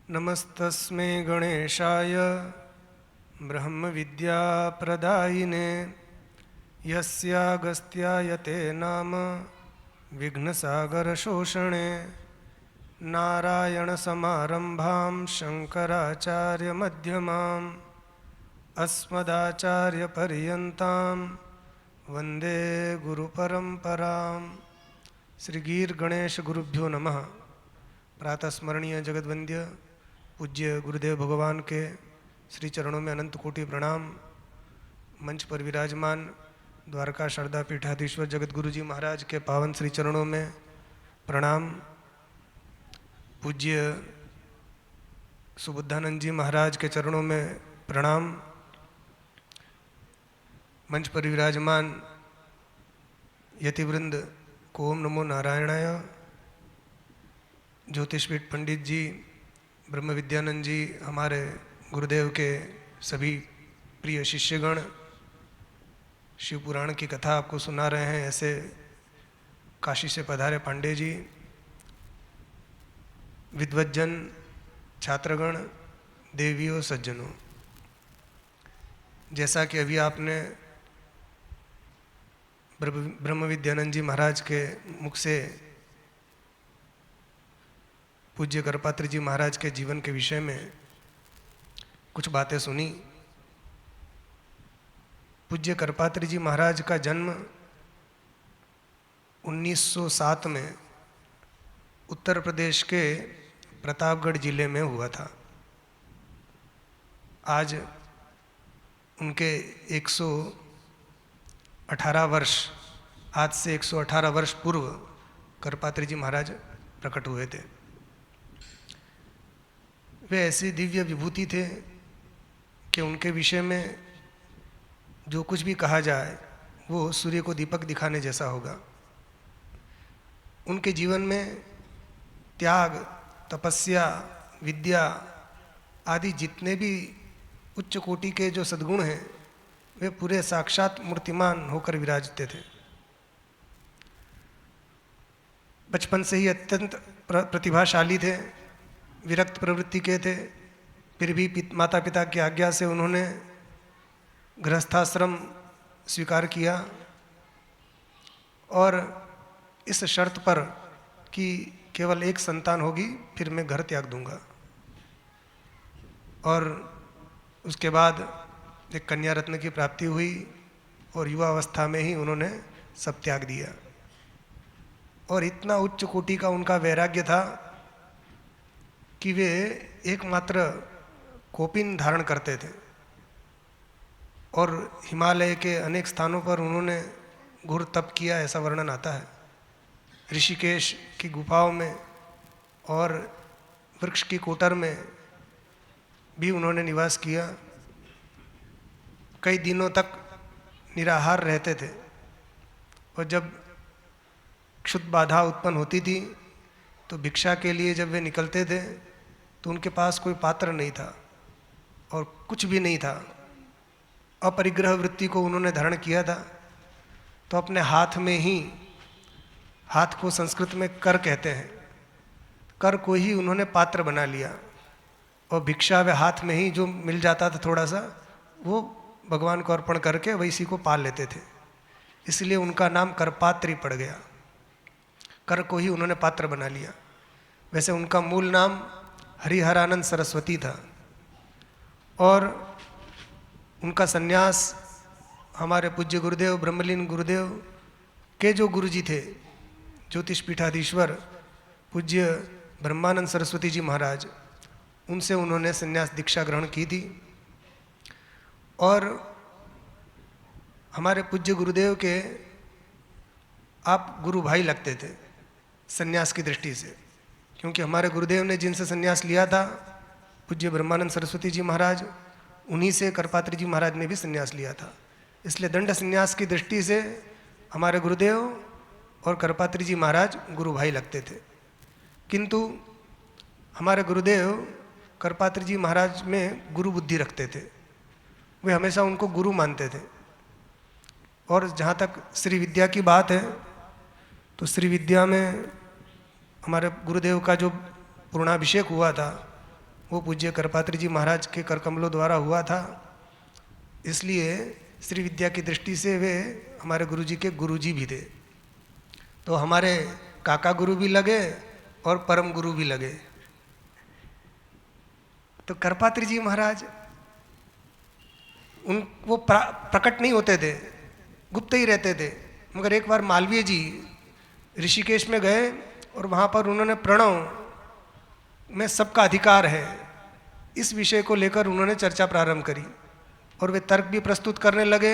नमस्तस्मै गणेशाय ब्रह्मविद्याप्रदायिने यस्यागस्त्याय ते नाम विघ्नसागरशोषणे नारायणसमारम्भां शङ्कराचार्यमध्यमाम् अस्मदाचार्यपर्यन्तां वन्दे गुरुपरम्परां। श्री गीर गणेश गुरुभ्यो नमः। प्रातः स्मरणीय जगद्वंद्य पूज्य गुरुदेव भगवान के श्री चरणों में अनंत कोटि प्रणाम। मंच पर विराजमान द्वारका शारदा पीठाधीश्वर जगत गुरु जी महाराज के पावन श्री चरणों में प्रणाम। पूज्य सुबुद्धानंद जी महाराज के चरणों में प्रणाम। मंच पर विराजमान यतिवृंद को ओम नमो नारायणाय। ज्योतिषपीठ पंडित जी, ब्रह्म विद्यानंद जी, हमारे गुरुदेव के सभी प्रिय शिष्यगण शिव पुराण की कथा आपको सुना रहे हैं, ऐसे काशी से पधारे पांडे जी, विद्वज्जन, छात्रगण, देवियों, सज्जनों, जैसा कि अभी आपने ब्रह्म विद्यानंद जी महाराज के मुख से पूज्य करपात्र जी महाराज के जीवन के विषय में कुछ बातें सुनी। पूज्य करपात्र जी महाराज का जन्म 1907 में उत्तर प्रदेश के प्रतापगढ़ जिले में हुआ था। आज उनके 118 वर्ष, आज से 118 वर्ष पूर्व करपात्र जी महाराज प्रकट हुए थे। वे ऐसी दिव्य विभूति थे कि उनके विषय में जो कुछ भी कहा जाए वो सूर्य को दीपक दिखाने जैसा होगा। उनके जीवन में त्याग, तपस्या, विद्या आदि जितने भी उच्च कोटि के जो सद्गुण हैं वे पूरे साक्षात मूर्तिमान होकर विराजते थे। बचपन से ही अत्यंत प्रतिभाशाली थे, विरक्त प्रवृत्ति के थे, फिर भी माता पिता की आज्ञा से उन्होंने गृहस्थाश्रम स्वीकार किया और इस शर्त पर कि केवल एक संतान होगी फिर मैं घर त्याग दूंगा। और उसके बाद एक कन्या रत्न की प्राप्ति हुई और युवा अवस्था में ही उन्होंने सब त्याग दिया। और इतना उच्च कोटि का उनका वैराग्य था कि वे एकमात्र कोपिन धारण करते थे और हिमालय के अनेक स्थानों पर उन्होंने घोर तप किया, ऐसा वर्णन आता है। ऋषिकेश की गुफाओं में और वृक्ष की कोटर में भी उन्होंने निवास किया। कई दिनों तक निराहार रहते थे और जब क्षुद्र बाधा उत्पन्न होती थी तो भिक्षा के लिए जब वे निकलते थे तो उनके पास कोई पात्र नहीं था और कुछ भी नहीं था। अपरिग्रह वृत्ति को उन्होंने धारण किया था। तो अपने हाथ में ही, हाथ को संस्कृत में कर कहते हैं, कर को ही उन्होंने पात्र बना लिया और भिक्षा वे हाथ में ही जो मिल जाता था थोड़ा सा वो भगवान को अर्पण करके वैसी को पाल लेते थे। इसलिए उनका नाम करपात्री पड़ गया। कर को ही उन्होंने पात्र बना लिया। वैसे उनका मूल नाम हरिहरानंद सरस्वती था और उनका सन्यास हमारे पूज्य गुरुदेव ब्रह्मलीन गुरुदेव के जो गुरुजी थे, ज्योतिष पीठाधीश्वर पूज्य ब्रह्मानंद सरस्वती जी महाराज, उनसे उन्होंने सन्यास दीक्षा ग्रहण की थी। और हमारे पूज्य गुरुदेव के आप गुरु भाई लगते थे सन्यास की दृष्टि से, क्योंकि हमारे गुरुदेव ने जिनसे सन्यास लिया था पूज्य ब्रह्मानंद सरस्वती जी महाराज, उन्हीं से करपात्र जी महाराज ने भी सन्यास लिया था। इसलिए दंड सन्यास की दृष्टि से हमारे गुरुदेव और करपात्री जी महाराज गुरु भाई लगते थे। किंतु हमारे गुरुदेव करपात्री जी महाराज में गुरु बुद्धि रखते थे। वे हमेशा उनको गुरु मानते थे। और जहाँ तक श्री विद्या की बात है तो श्री विद्या में हमारे गुरुदेव का जो पूर्णाभिषेक हुआ था वो पूज्य करपात्री जी महाराज के कर कमलों द्वारा हुआ था। इसलिए श्री विद्या की दृष्टि से वे हमारे गुरु जी के गुरु जी भी थे। तो हमारे काका गुरु भी लगे और परम गुरु भी लगे। तो करपात्री जी महाराज वो प्रकट नहीं होते थे, गुप्त ही रहते थे। मगर एक बार मालवीय जी ऋषिकेश में गए और वहाँ पर उन्होंने प्रणव में सबका अधिकार है इस विषय को लेकर उन्होंने चर्चा प्रारंभ करी और वे तर्क भी प्रस्तुत करने लगे,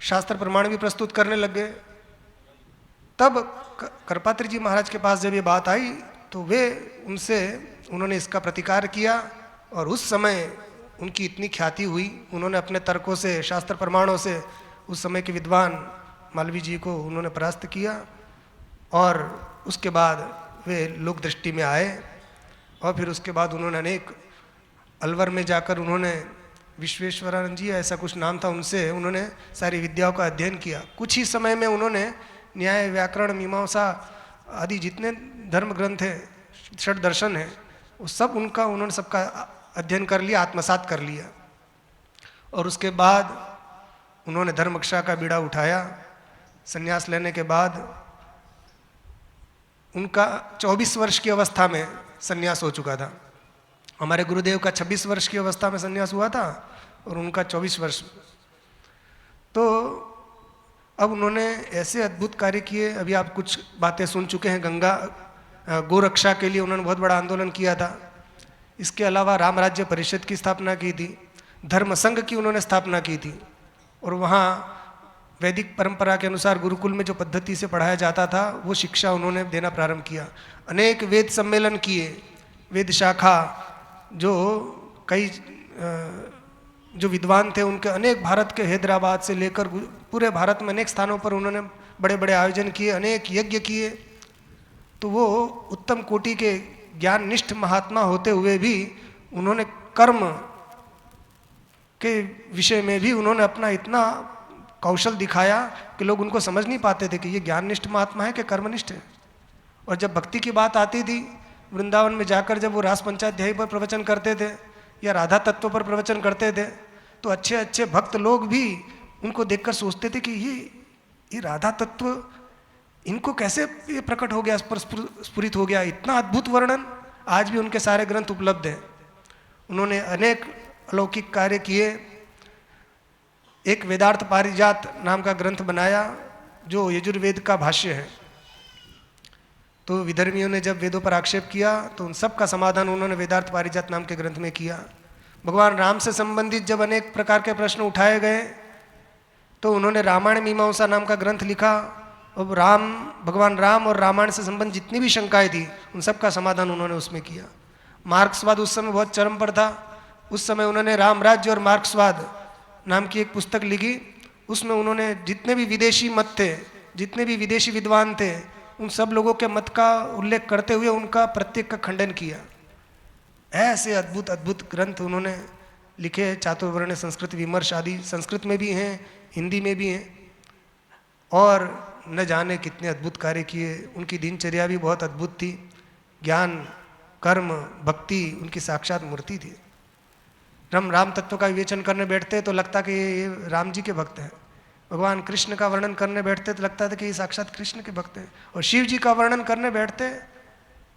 शास्त्र प्रमाण भी प्रस्तुत करने लगे। तब करपात्री जी महाराज के पास जब ये बात आई तो वे उन्होंने इसका प्रतिकार किया और उस समय उनकी इतनी ख्याति हुई, उन्होंने अपने तर्कों से, शास्त्र प्रमाणों से उस समय के विद्वान मालवीय जी को उन्होंने परास्त किया और उसके बाद वे लोक दृष्टि में आए। और फिर उसके बाद उन्होंने अनेक अलवर में जाकर उन्होंने विश्वेश्वरानंद जी ऐसा कुछ नाम था, उनसे उन्होंने सारी विद्याओं का अध्ययन किया। कुछ ही समय में उन्होंने न्याय, व्याकरण, मीमांसा आदि जितने धर्म ग्रंथ हैं, षट दर्शन है, वो सब उन्होंने सबका अध्ययन कर लिया, आत्मसात कर लिया। और उसके बाद उन्होंने धर्मकक्षा का बीड़ा उठाया। संन्यास लेने के बाद उनका 24 वर्ष की अवस्था में संन्यास हो चुका था। हमारे गुरुदेव का 26 वर्ष की अवस्था में संन्यास हुआ था और उनका 24 वर्ष। तो अब उन्होंने ऐसे अद्भुत कार्य किए। अभी आप कुछ बातें सुन चुके हैं। गंगा गोरक्षा के लिए उन्होंने बहुत बड़ा आंदोलन किया था। इसके अलावा राम राज्य परिषद की स्थापना की थी, धर्म संघ की उन्होंने स्थापना की थी और वहाँ वैदिक परंपरा के अनुसार गुरुकुल में जो पद्धति से पढ़ाया जाता था वो शिक्षा उन्होंने देना प्रारंभ किया। अनेक वेद सम्मेलन किए, वेद शाखा जो कई जो विद्वान थे उनके अनेक, भारत के हैदराबाद से लेकर पूरे भारत में अनेक स्थानों पर उन्होंने बड़े बड़े आयोजन किए, अनेक यज्ञ किए। तो वो उत्तम कोटि के ज्ञान निष्ठ महात्मा होते हुए भी उन्होंने कर्म के विषय में भी उन्होंने अपना इतना कौशल दिखाया कि लोग उनको समझ नहीं पाते थे कि ये ज्ञाननिष्ठ महात्मा है कि कर्मनिष्ठ है। और जब भक्ति की बात आती थी, वृंदावन में जाकर जब वो रास पंचाध्यायी पर प्रवचन करते थे या राधा तत्व पर प्रवचन करते थे तो अच्छे अच्छे भक्त लोग भी उनको देखकर सोचते थे कि ये राधा तत्व इनको कैसे ये प्रकट हो गया, स्फुरित हो गया। इतना अद्भुत वर्णन, आज भी उनके सारे ग्रंथ उपलब्ध हैं। उन्होंने अनेक अलौकिक कार्य किए। एक वेदार्थ पारिजात नाम का ग्रंथ बनाया जो यजुर्वेद का भाष्य है। तो विधर्मियों ने जब वेदों पर आक्षेप किया तो उन सब का समाधान उन्होंने वेदार्थ पारिजात नाम के ग्रंथ में किया। भगवान राम से संबंधित जब अनेक प्रकार के प्रश्न उठाए गए तो उन्होंने रामायण मीमांसा नाम का ग्रंथ लिखा और भगवान राम और रामायण से संबंधित जितनी भी शंकाएं थी उन सब का समाधान उन्होंने उसमें किया। मार्क्सवाद उस समय बहुत चरम पर था। उस समय उन्होंने राम राज्य और मार्क्सवाद नाम की एक पुस्तक लिखी। उसमें उन्होंने जितने भी विदेशी मत थे, जितने भी विदेशी विद्वान थे, उन सब लोगों के मत का उल्लेख करते हुए उनका प्रत्येक का खंडन किया। ऐसे अद्भुत अद्भुत ग्रंथ उन्होंने लिखे। चातुर्वर्ण संस्कृत विमर्श आदि संस्कृत में भी हैं, हिंदी में भी हैं और न जाने कितने अद्भुत कार्य किए। उनकी दिनचर्या भी बहुत अद्भुत थी। ज्ञान, कर्म, भक्ति उनकी साक्षात मूर्ति थी। हम राम तत्व का विवेचन करने बैठते तो लगता कि ये राम जी के भक्त हैं। भगवान कृष्ण का वर्णन करने बैठते तो लगता था कि ये साक्षात कृष्ण के भक्त हैं। और शिव जी का वर्णन करने बैठते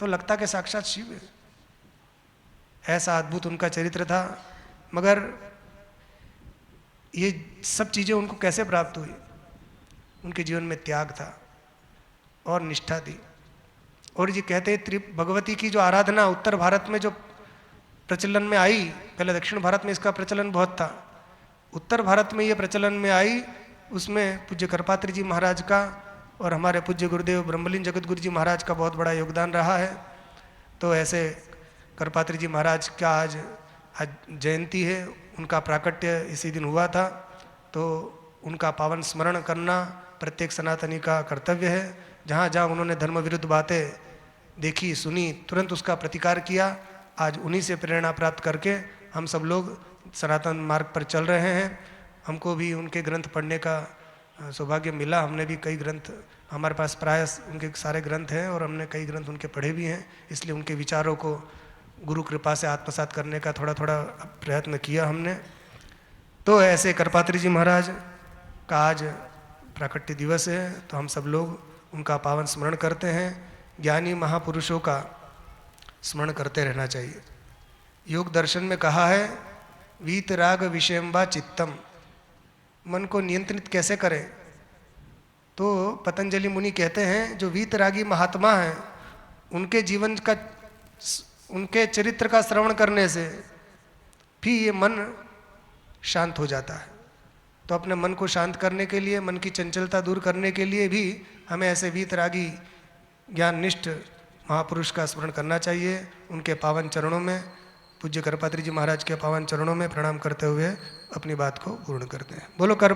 तो लगता कि साक्षात शिव है। ऐसा अद्भुत उनका चरित्र था। मगर ये सब चीज़ें उनको कैसे प्राप्त हुई? उनके जीवन में त्याग था और निष्ठा थी। और ये कहते हैं भगवती की जो आराधना उत्तर भारत में जो प्रचलन में आई, पहले दक्षिण भारत में इसका प्रचलन बहुत था, उत्तर भारत में ये प्रचलन में आई, उसमें पूज्य करपात्री जी महाराज का और हमारे पूज्य गुरुदेव ब्रह्मलीन जगतगुरु जी महाराज का बहुत बड़ा योगदान रहा है। तो ऐसे करपात्री जी महाराज का आज जयंती है, उनका प्राकट्य इसी दिन हुआ था। तो उनका पावन स्मरण करना प्रत्येक सनातनी का कर्तव्य है। जहाँ जहाँ उन्होंने धर्म विरुद्ध बातें देखी, सुनी, तुरंत उसका प्रतिकार किया। आज उन्हीं से प्रेरणा प्राप्त करके हम सब लोग सनातन मार्ग पर चल रहे हैं। हमको भी उनके ग्रंथ पढ़ने का सौभाग्य मिला। हमने भी कई ग्रंथ, हमारे पास प्राय उनके सारे ग्रंथ हैं और हमने कई ग्रंथ उनके पढ़े भी हैं। इसलिए उनके विचारों को गुरु कृपा से आत्मसात करने का थोड़ा थोड़ा प्रयत्न किया हमने। तो ऐसे करपात्री जी महाराज का आज प्राकट्य दिवस है, तो हम सब लोग उनका पावन स्मरण करते हैं। ज्ञानी महापुरुषों का स्मरण करते रहना चाहिए। योग दर्शन में कहा है वीतराग विषयम्बा चित्तम, मन को नियंत्रित कैसे करें? तो पतंजलि मुनि कहते हैं जो वीतरागी महात्मा हैं उनके जीवन का, उनके चरित्र का श्रवण करने से भी ये मन शांत हो जाता है। तो अपने मन को शांत करने के लिए, मन की चंचलता दूर करने के लिए भी हमें ऐसे वीतरागी ज्ञाननिष्ठ महापुरुष का स्मरण करना चाहिए। उनके पावन चरणों में, पूज्य करपात्री जी महाराज के पावन चरणों में प्रणाम करते हुए अपनी बात को पूर्ण करते हैं। बोलो कर